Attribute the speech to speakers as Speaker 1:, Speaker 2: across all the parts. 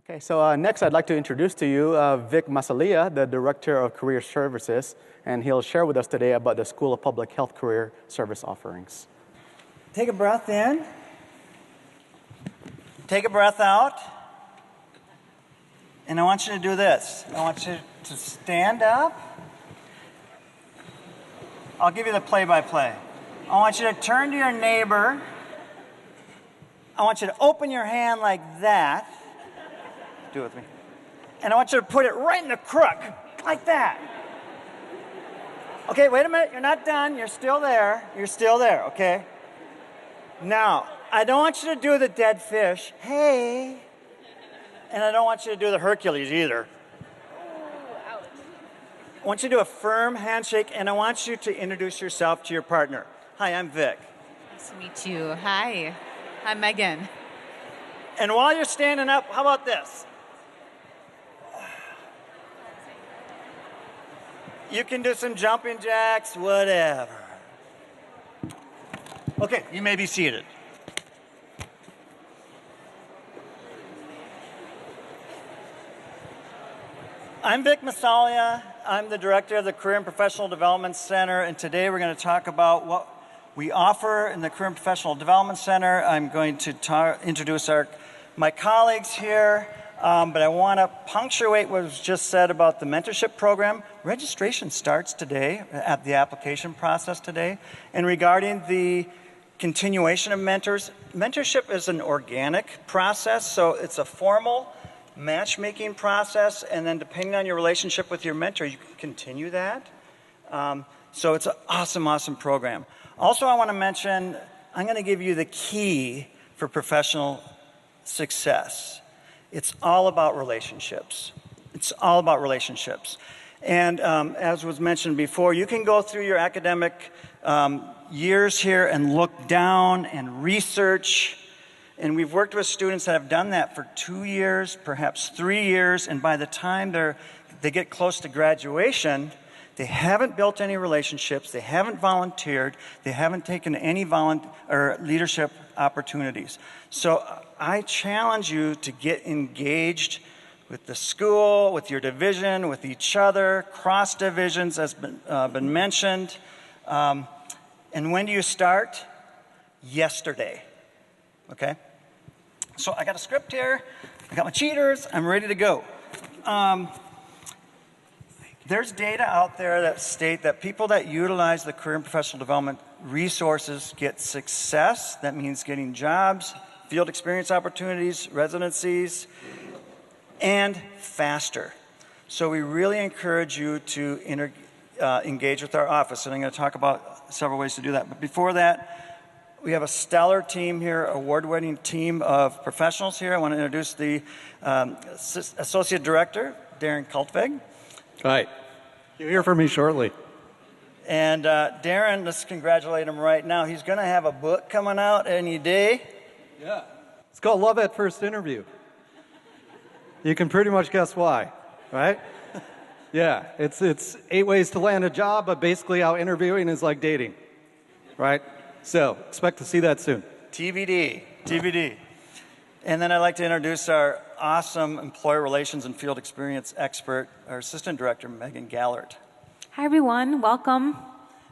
Speaker 1: Okay, so next I'd like to introduce to you Vic Massaglia, the Director of Career Services, and he'll share with us today about the School of Public Health Career Service offerings.
Speaker 2: Take a breath in. Take a breath out. And I want you to do this. I want you to stand up. I'll give you the play-by-play. I want you to turn to your neighbor. I want you to open your hand like that. Do it with me. And I want you to put it right in the crook, like that. Okay, wait a minute. You're not done. You're still there. You're still there, okay? Now, I don't want you to do the dead fish. Hey. And I don't want you to do the Hercules either. I want you to do a firm handshake, and I want you to introduce yourself to your partner. Hi, I'm Vic.
Speaker 3: Nice to meet you. Hi, I'm Megan.
Speaker 2: And while you're standing up, how about this? You can do some jumping jacks, whatever. Okay, you may be seated. I'm Vic Massaglia. I'm the director of the Career and Professional Development Center, and today we're going to talk about what we offer in the Career and Professional Development Center. I'm going to introduce my colleagues here, but I want to punctuate what was just said about the mentorship program. Registration starts today at the application process today, and regarding the continuation of mentors, mentorship is an organic process, so it's a formal matchmaking process, and then depending on your relationship with your mentor, you can continue that. So it's an awesome, awesome program. Also, I want to mention, I'm going to give you the key for professional success. It's all about relationships. It's all about relationships. And as was mentioned before, you can go through your academic years here and look down and research. And we've worked with students that have done that for 2 years, perhaps 3 years, and by the time they get close to graduation, they haven't built any relationships, they haven't volunteered, they haven't taken any leadership opportunities. So I challenge you to get engaged with the school, with your division, with each other, cross divisions has been mentioned. And when do you start? Yesterday. Okay? So I got a script here, I got my cheaters, I'm ready to go. There's data out there that state that people that utilize the career and professional development resources get success. That means getting jobs, field experience opportunities, residencies, and faster. So we really encourage you to engage with our office, and I'm going to talk about several ways to do that. But before that, we have a stellar team here, award-winning team of professionals here. I want to introduce the Associate Director, Darren Kaltved.
Speaker 4: Hi. You'll hear from me shortly.
Speaker 2: And Darren, let's congratulate him right now. He's going to have a book coming out any day.
Speaker 4: Yeah. It's called Love at First Interview. You can pretty much guess why, right? Yeah, it's 8 ways to land a job, but basically how interviewing is like dating, right? So expect to see that soon.
Speaker 2: TBD. And then I'd like to introduce our awesome employer relations and field experience expert, our assistant director, Megan Gallert.
Speaker 3: Hi, everyone. Welcome.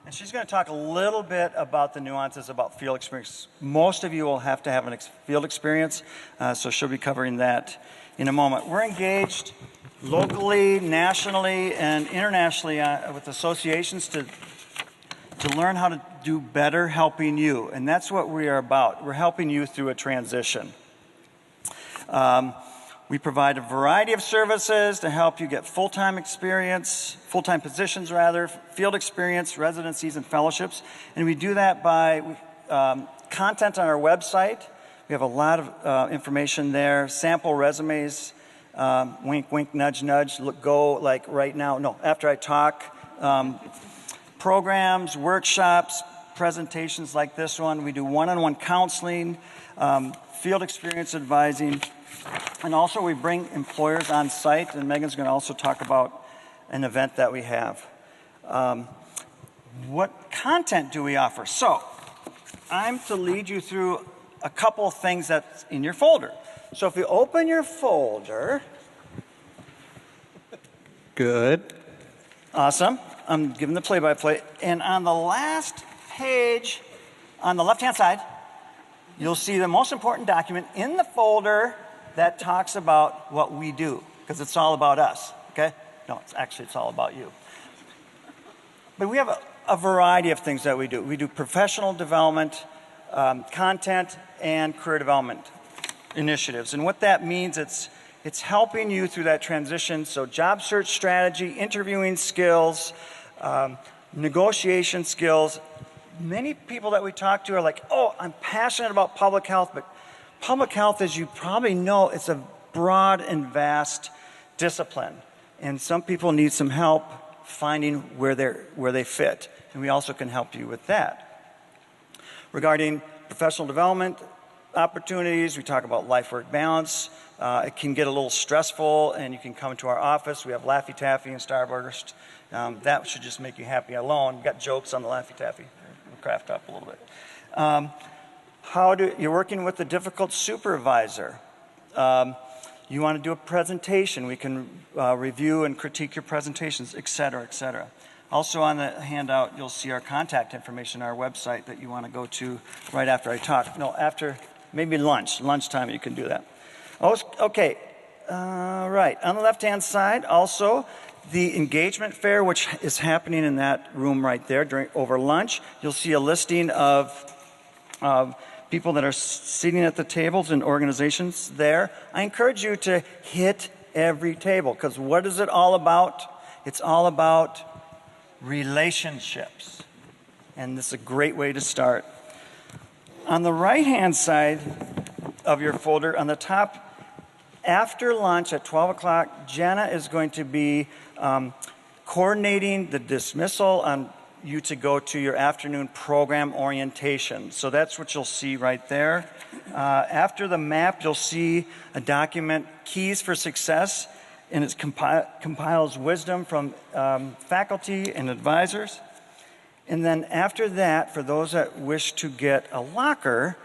Speaker 2: And she's going to talk a little bit about the nuances about field experience. Most of you will have to have a field experience, so she'll be covering that in a moment. We're engaged locally, nationally, and internationally with associations to learn how to do better helping you. And that's what we are about. We're helping you through a transition. We provide a variety of services to help you get full-time positions, field experience, residencies, and fellowships. And we do that by content on our website. We have a lot of information there, sample resumes, wink, wink, nudge, nudge, go like right now. No, after I talk. Programs, workshops, presentations like this one. We do one-on-one counseling, field experience advising, and also we bring employers on site, and Megan's going to also talk about an event that we have. What content do we offer? So I'm to lead you through a couple of things that's in your folder. So if you open your folder.
Speaker 4: Good.
Speaker 2: Awesome. I'm giving the play-by-play. And on the last page, on the left-hand side, you'll see the most important document in the folder that talks about what we do, because it's all about us, okay? No, it's all about you. But we have a variety of things that we do. We do professional development, content, and career development initiatives. And what that means, it's helping you through that transition. So job search strategy, interviewing skills, negotiation skills. Many people that we talk to are like, oh, I'm passionate about public health, but public health, as you probably know, it's a broad and vast discipline. And some people need some help finding where they fit. And we also can help you with that. Regarding professional development opportunities, we talk about life-work balance. It can get a little stressful, and you can come to our office. We have Laffy Taffy and Starburst. That should just make you happy alone. We've got jokes on the Laffy Taffy. We'll craft up a little bit. You're working with a difficult supervisor. You want to do a presentation. We can review and critique your presentations, et cetera, et cetera. Also on the handout, you'll see our contact information, our website that you want to go to right after I talk. No, after maybe lunchtime you can do that. Okay, right. On the left-hand side, also, the engagement fair, which is happening in that room right there over lunch. You'll see a listing of people that are sitting at the tables and organizations there. I encourage you to hit every table, because what is it all about? It's all about relationships. And this is a great way to start. On the right-hand side of your folder, on the top, after lunch at 12 o'clock, Jenna is going to be coordinating the dismissal on you to go to your afternoon program orientation. So that's what you'll see right there. After the map, you'll see a document, Keys for Success, and it compiles wisdom from faculty and advisors. And then after that, for those that wish to get a locker,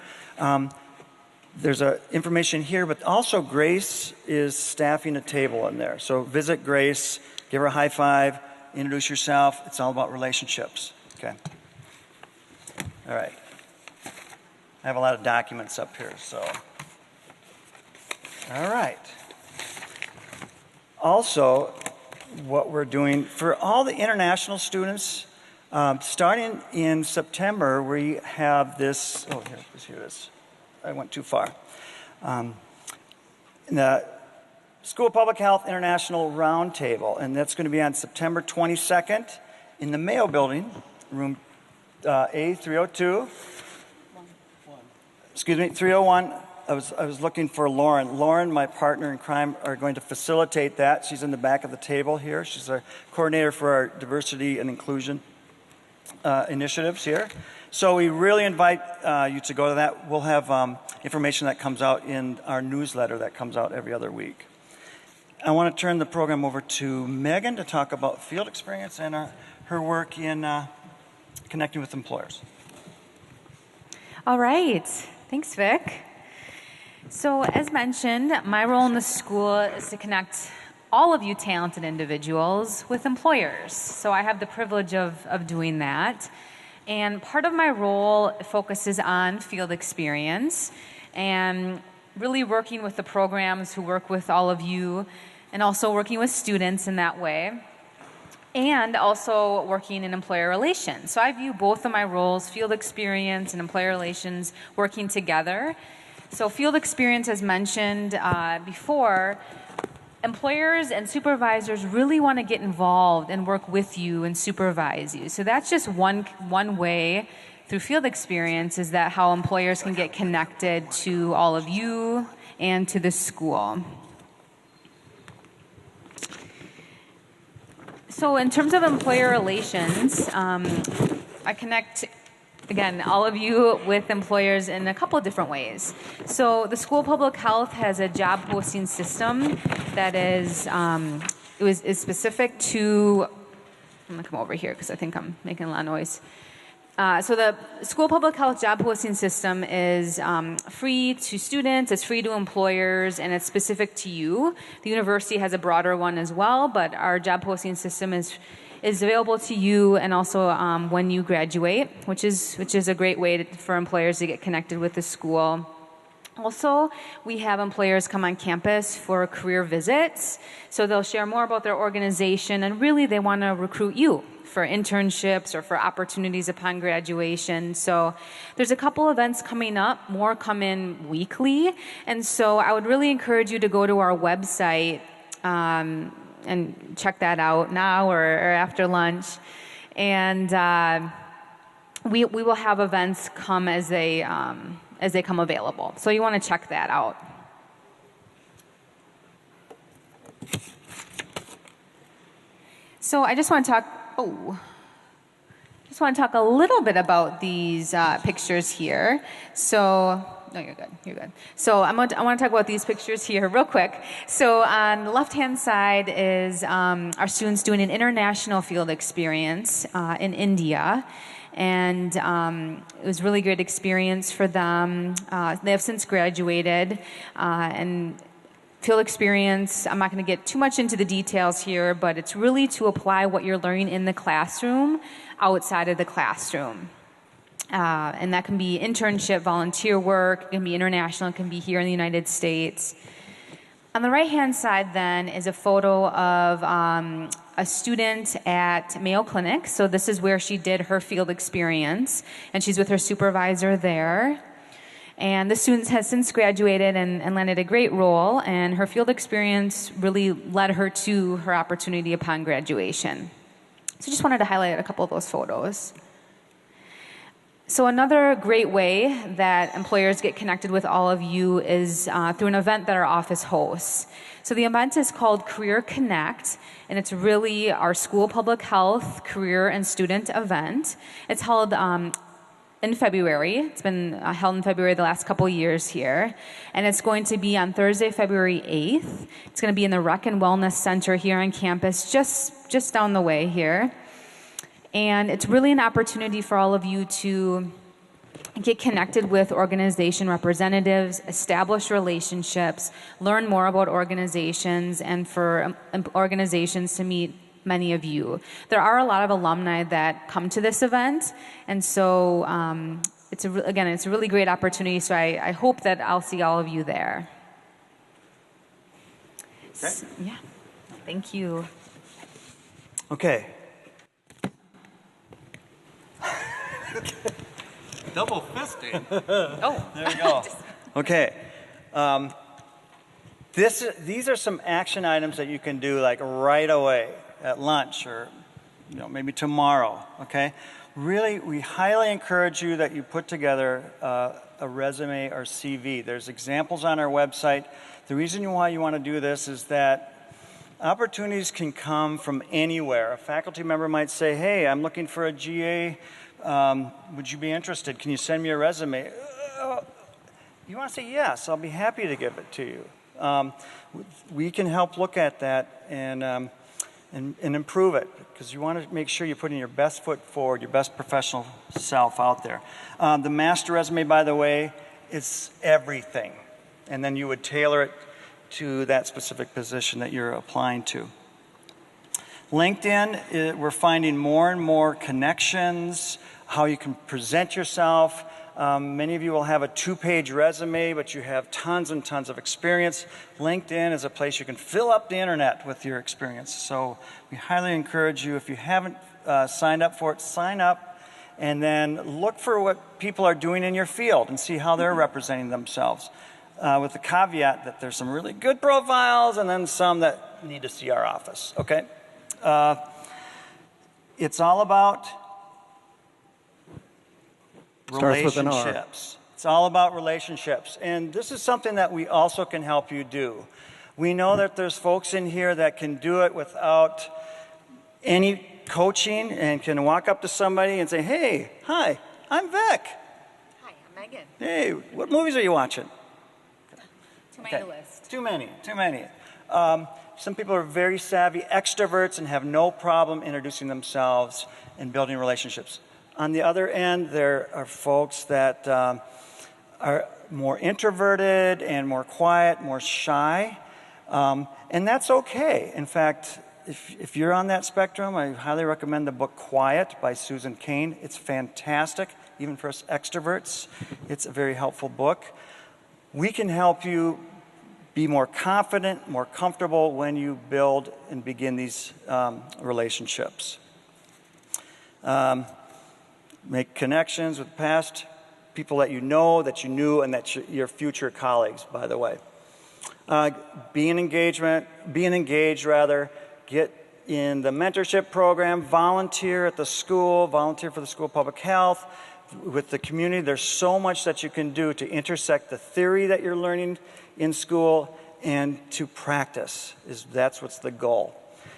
Speaker 2: there's information here, but also Grace is staffing a table in there. So visit Grace, give her a high five, introduce yourself. It's all about relationships. Okay. All right. I have a lot of documents up here, so. All right. Also, what we're doing for all the international students, starting in September, we have this. Oh, here it is. I went too far. The School of Public Health International Roundtable, and that's going to be on September 22nd in the Mayo Building, room A302. Excuse me, 301. I was looking for Lauren. Lauren, my partner in crime, are going to facilitate that. She's in the back of the table here. She's our coordinator for our diversity and inclusion initiatives here. So we really invite you to go to that. We'll have information that comes out in our newsletter that comes out every other week. I want to turn the program over to Megan to talk about field experience and her work in connecting with employers.
Speaker 3: All right. Thanks, Vic. So as mentioned, my role in the school is to connect all of you talented individuals with employers. So I have the privilege of doing that. And part of my role focuses on field experience and really working with the programs who work with all of you, and also working with students in that way, and also working in employer relations. So I view both of my roles, field experience and employer relations, working together. So field experience, as mentioned before, employers and supervisors really want to get involved and work with you and supervise you. So that's just one way through field experience, is that how employers can get connected to all of you and to the school. So in terms of employer relations, I connect, again, all of you with employers in a couple of different ways. So the School of Public Health has a job posting system that is specific to, I'm going to come over here because I think I'm making a lot of noise. So the school public health job posting system is free to students, it's free to employers, and it's specific to you. The university has a broader one as well, but our job posting system is available to you and also when you graduate, which is a great way for employers to get connected with the school. Also, we have employers come on campus for career visits, so they'll share more about their organization, and really they want to recruit you for internships or for opportunities upon graduation. So there's a couple events coming up, more come in weekly, and so I would really encourage you to go to our website and check that out now or after lunch. And we will have events come as they come available. So you want to check that out. So I just want to talk a little bit about these pictures here. So, no, you're good. So I want to talk about these pictures here real quick. So on the left-hand side is our students doing an international field experience in India. And it was a really great experience for them. They have since graduated, and field experience, I'm not going to get too much into the details here, but it's really to apply what you're learning in the classroom outside of the classroom. And that can be internship, volunteer work, it can be international, it can be here in the United States. On the right-hand side then is a photo of a student at Mayo Clinic. So this is where she did her field experience, and she's with her supervisor there. And the student has since graduated and landed a great role, and her field experience really led her to her opportunity upon graduation. So just wanted to highlight a couple of those photos. So another great way that employers get connected with all of you is through an event that our office hosts. So the event is called Careerconnect, and it's really our school public health, career, and student event. It's held in February. It's been held in February the last couple years here. And it's going to be on Thursday, February 8th. It's going to be in the Rec and Wellness Center here on campus, just down the way here. And it's really an opportunity for all of you to get connected with organization representatives, establish relationships, learn more about organizations, and for organizations to meet many of you. There are a lot of alumni that come to this event, and so it's a really great opportunity, so I hope that I'll see all of you there.
Speaker 2: Okay.
Speaker 3: Yeah, thank you.
Speaker 2: Okay.
Speaker 4: Double fisting.
Speaker 3: Oh,
Speaker 2: there we go. Okay. These are some action items that you can do like right away at lunch or maybe tomorrow. Okay. Really, we highly encourage you that you put together a resume or CV. There's examples on our website. The reason why you want to do this is that opportunities can come from anywhere. A faculty member might say, "Hey, I'm looking for a GA. Would you be interested? Can you send me a resume?" You want to say yes, I'll be happy to give it to you. We can help look at that and improve it, because you want to make sure you're putting your best foot forward, your best professional self out there. The master resume, by the way, is everything. And then you would tailor it to that specific position that you're applying to. LinkedIn, we're finding more and more connections, how you can present yourself. Many of you will have a 2-page resume, but you have tons and tons of experience. LinkedIn is a place you can fill up the internet with your experience. So we highly encourage you, if you haven't signed up for it, sign up and then look for what people are doing in your field and see how they're representing themselves. With the caveat that there's some really good profiles and then some that need to see our office, okay? It's all about relationships. It's all about relationships. And this is something that we also can help you do. We know that there's folks in here that can do it without any coaching and can walk up to somebody and say, "Hey, hi, I'm Vic."
Speaker 3: Hi, I'm Megan.
Speaker 2: "Hey, what movies are you watching?"
Speaker 3: Too many to list.
Speaker 2: Too many. Some people are very savvy extroverts and have no problem introducing themselves and building relationships. On the other end, there are folks that are more introverted and more quiet, more shy, and that's okay. In fact, if you're on that spectrum, I highly recommend the book Quiet by Susan Cain. It's fantastic, even for us extroverts. It's a very helpful book. We can help you be more confident, more comfortable when you build and begin these relationships. Make connections with past people that you know, that you knew, and that your future colleagues, by the way. Be engaged, get in the mentorship program, volunteer at the school, volunteer for the School of Public Health, with the community. There's so much that you can do to intersect the theory that you're learning in school and to practice. That's what's the goal.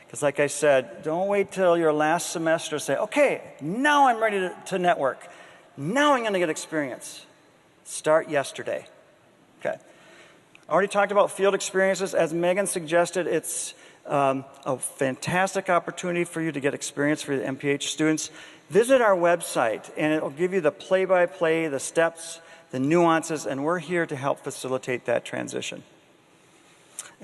Speaker 2: Because like I said, don't wait till your last semester to say, okay, now I'm ready to network. Now I'm going to get experience. Start yesterday. Okay. I already talked about field experiences. As Megan suggested, it's a fantastic opportunity for you to get experience for the MPH students. Visit our website, and it will give you the play-by-play, the steps, the nuances, and we're here to help facilitate that transition.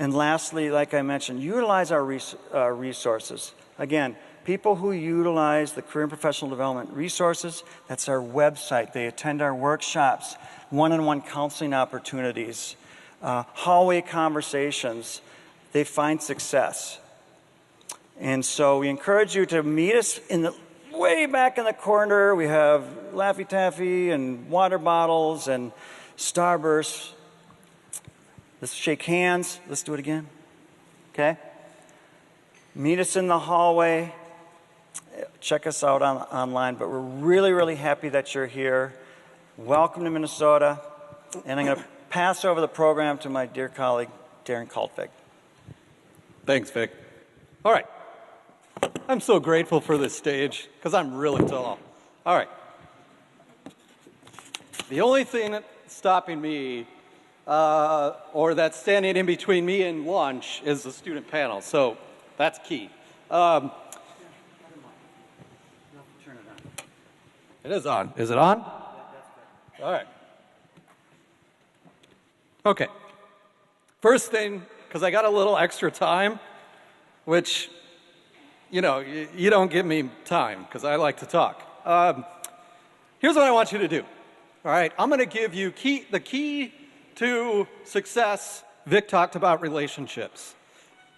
Speaker 2: And lastly, like I mentioned, utilize our resources. Again, people who utilize the Career and Professional Development resources, that's our website. They attend our workshops, one-on-one counseling opportunities, hallway conversations. They find success. And so we encourage you to meet us in the way back in the corner. We have Laffy Taffy and water bottles and Starburst. Let's shake hands. Let's do it again. Okay? Meet us in the hallway. Check us out online. But we're really, really happy that you're here. Welcome to Minnesota. And I'm going to pass over the program to my dear colleague, Darren Kaltved.
Speaker 4: Thanks, Vic. All right. I'm so grateful for this stage because I'm really tall. All right. The only thing that's stopping me or that's standing in between me and lunch is the student panel. So that's key. It is on. Is it on? All right. Okay. First thing, because I got a little extra time, which, you know, you don't give me time because I like to talk. Here's what I want you to do. All right, I'm going to give you the key to success. Vic talked about relationships.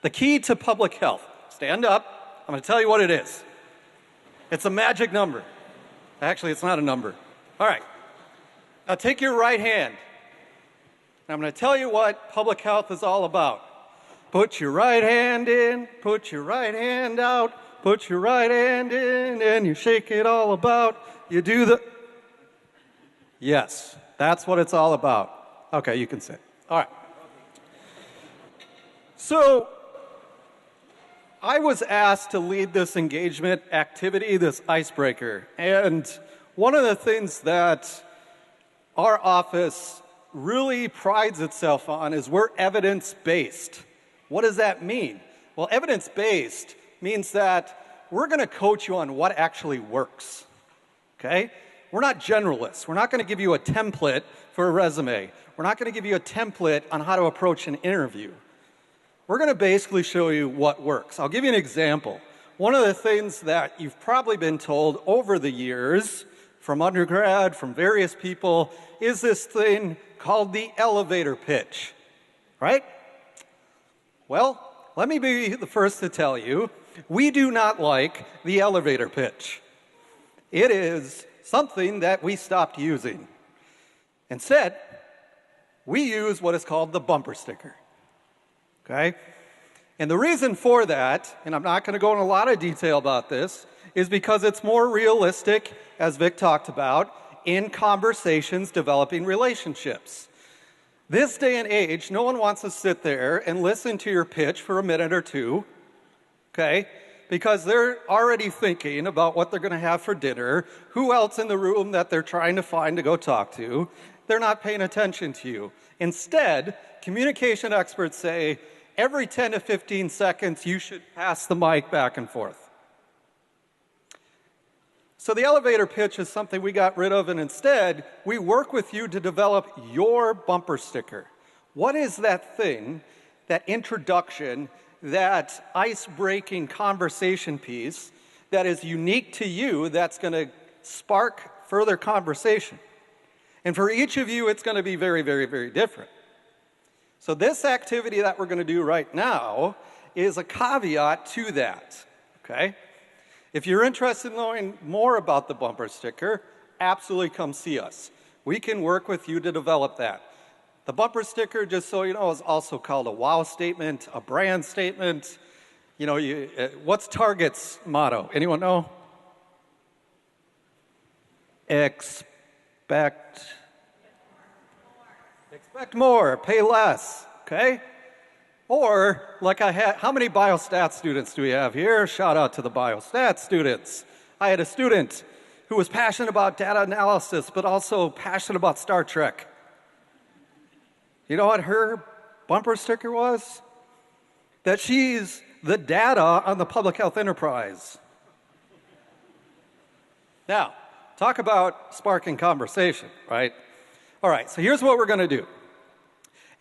Speaker 4: The key to public health. Stand up. I'm going to tell you what it is. It's a magic number. Actually, it's not a number. All right. Now take your right hand. I'm going to tell you what public health is all about. Put your right hand in, put your right hand out, put your right hand in, and you shake it all about. You do the... Yes, that's what it's all about. Okay, you can sit. All right. So, I was asked to lead this engagement activity, this icebreaker, and one of the things that our office really prides itself on is we're evidence-based. What does that mean? Well, evidence-based means that we're going to coach you on what actually works, okay? We're not generalists. We're not going to give you a template for a resume. We're not going to give you a template on how to approach an interview. We're going to basically show you what works. I'll give you an example. One of the things that you've probably been told over the years from undergrad, from various people, is this thing called the elevator pitch, right? Well, let me be the first to tell you, we do not like the elevator pitch. It is something that we stopped using. Instead, we use what is called the bumper sticker, okay? And the reason for that, and I'm not going to go in a lot of detail about this, is because it's more realistic, as Vic talked about, in conversations developing relationships. This day and age, no one wants to sit there and listen to your pitch for a minute or two, okay? Because they're already thinking about what they're going to have for dinner, who else in the room that they're trying to find to go talk to. They're not paying attention to you. Instead, communication experts say every 10 to 15 seconds you should pass the mic back and forth. So the elevator pitch is something we got rid of, and instead, we work with you to develop your bumper sticker. What is that thing, that introduction, that ice-breaking conversation piece that is unique to you that's going to spark further conversation? And for each of you, it's going to be very, very, very different. So this activity that we're going to do right now is a caveat to that, okay? If you're interested in knowing more about the bumper sticker, absolutely come see us. We can work with you to develop that. The bumper sticker, just so you know, is also called a wow statement, a brand statement. You know, what's Target's motto? Anyone know? Expect more, pay less, okay? Or, like I had, how many biostat students do we have here? Shout out to the biostat students. I had a student who was passionate about data analysis, but also passionate about Star Trek. You know what her bumper sticker was? That she's the data on the public health enterprise. Now, talk about sparking conversation, right? All right, so here's what we're going to do.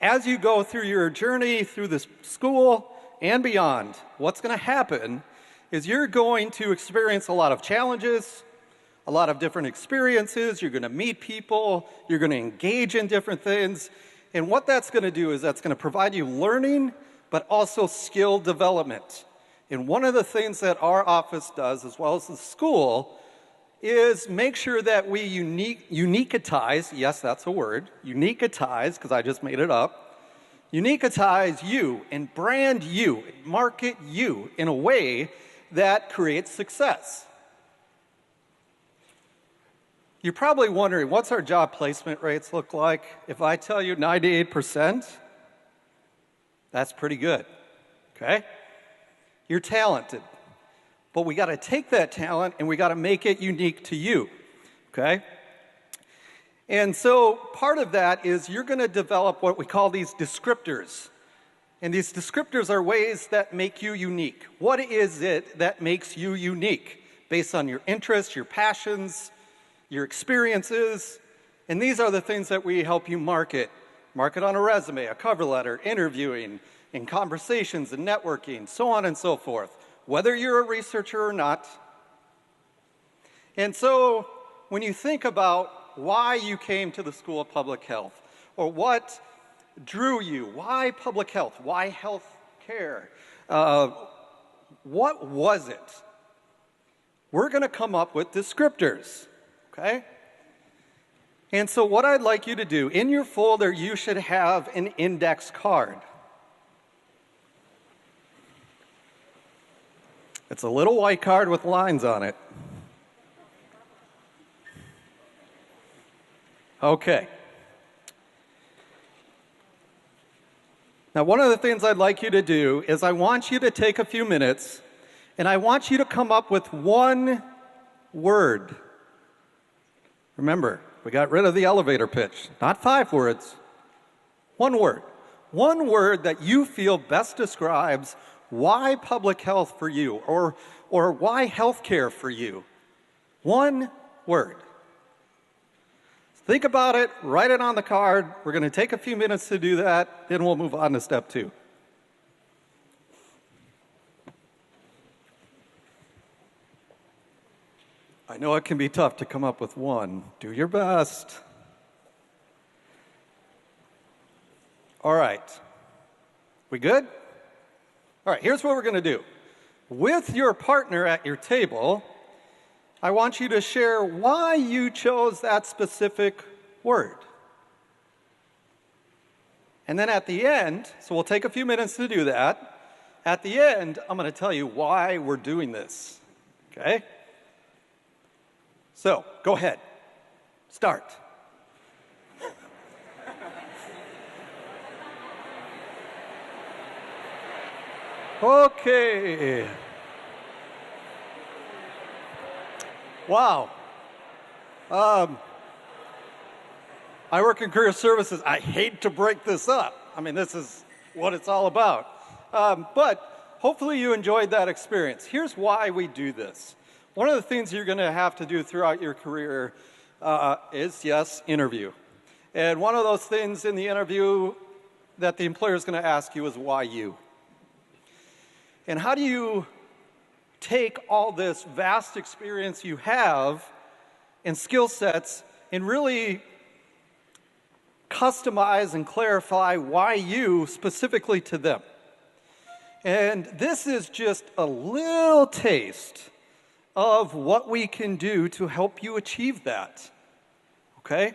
Speaker 4: As you go through your journey through this school and beyond, what's going to happen is you're going to experience a lot of challenges, a lot of different experiences. You're going to meet people. You're going to engage in different things. And what that's going to do is that's going to provide you learning, but also skill development. And one of the things that our office does, as well as the school, is make sure that we uniquitize, yes, that's a word, uniquitize, because I just made it up, uniquitize you and brand you, market you in a way that creates success. You're probably wondering, what's our job placement rates look like? If I tell you 98%, that's pretty good, okay? You're talented. But we got to take that talent and we got to make it unique to you, okay? And so part of that is you're going to develop what we call these descriptors. And these descriptors are ways that make you unique. What is it that makes you unique based on your interests, your passions, your experiences? And these are the things that we help you market. Market on a resume, a cover letter, interviewing, in conversations and networking, so on and so forth, whether you're a researcher or not. And so when you think about why you came to the School of Public Health, or what drew you, why public health, why health care, what was it? We're going to come up with descriptors, okay? And so what I'd like you to do, in your folder you should have an index card. It's a little white card with lines on it. Okay. Now, one of the things I'd like you to do is I want you to take a few minutes and I want you to come up with one word. Remember, we got rid of the elevator pitch. Not 5 words. One word. One word that you feel best describes why public health for you, or why healthcare for you. One word. Think about it, write it on the card. We're going to take a few minutes to do that, then we'll move on to step 2. I know it can be tough to come up with one. Do your best. All right. We good? All right, here's what we're going to do. With your partner at your table, I want you to share why you chose that specific word. And then at the end, so we'll take a few minutes to do that. At the end, I'm going to tell you why we're doing this. Okay? So, go ahead. Start. Okay. Wow. I work in career services. I hate to break this up. I mean, this is what it's all about. But hopefully you enjoyed that experience. Here's why we do this. One of the things you're going to have to do throughout your career is, yes, interview. And one of those things in the interview that the employer is going to ask you is, why you? And how do you take all this vast experience you have and skill sets and really customize and clarify why you specifically to them? And this is just a little taste of what we can do to help you achieve that, okay?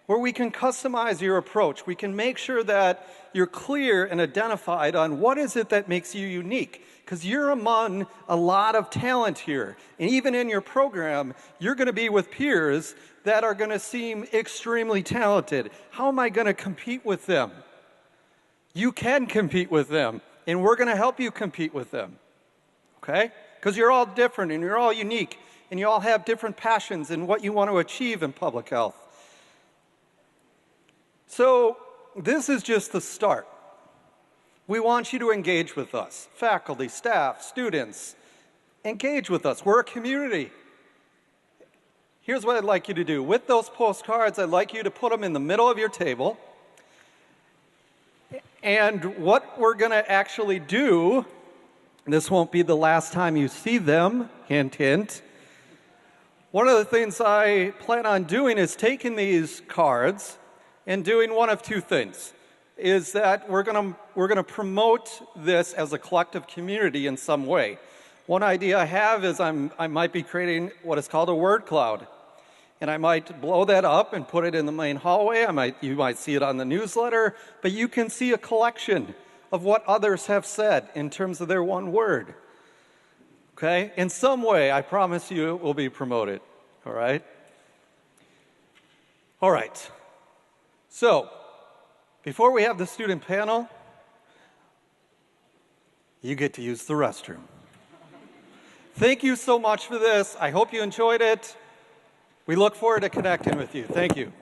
Speaker 4: Where we can customize your approach. We can make sure that you're clear and identified on what is it that makes you unique. Because you're among a lot of talent here. And even in your program, you're going to be with peers that are going to seem extremely talented. How am I going to compete with them? You can compete with them. And we're going to help you compete with them, okay? Because you're all different and you're all unique and you all have different passions in what you want to achieve in public health. So this is just the start. We want you to engage with us, faculty, staff, students. Engage with us. We're a community. Here's what I'd like you to do. With those postcards, I'd like you to put them in the middle of your table. And what we're going to actually do, this won't be the last time you see them, hint, hint. One of the things I plan on doing is taking these cards and doing one of two things. Is that we're going to promote this as a collective community in some way. One idea I have is I might be creating what is called a word cloud. And I might blow that up and put it in the main hallway. You might see it on the newsletter, but you can see a collection of what others have said in terms of their one word. Okay? In some way, I promise you it will be promoted. All right? All right. So, before we have the student panel, you get to use the restroom. Thank you so much for this. I hope you enjoyed it. We look forward to connecting with you. Thank you.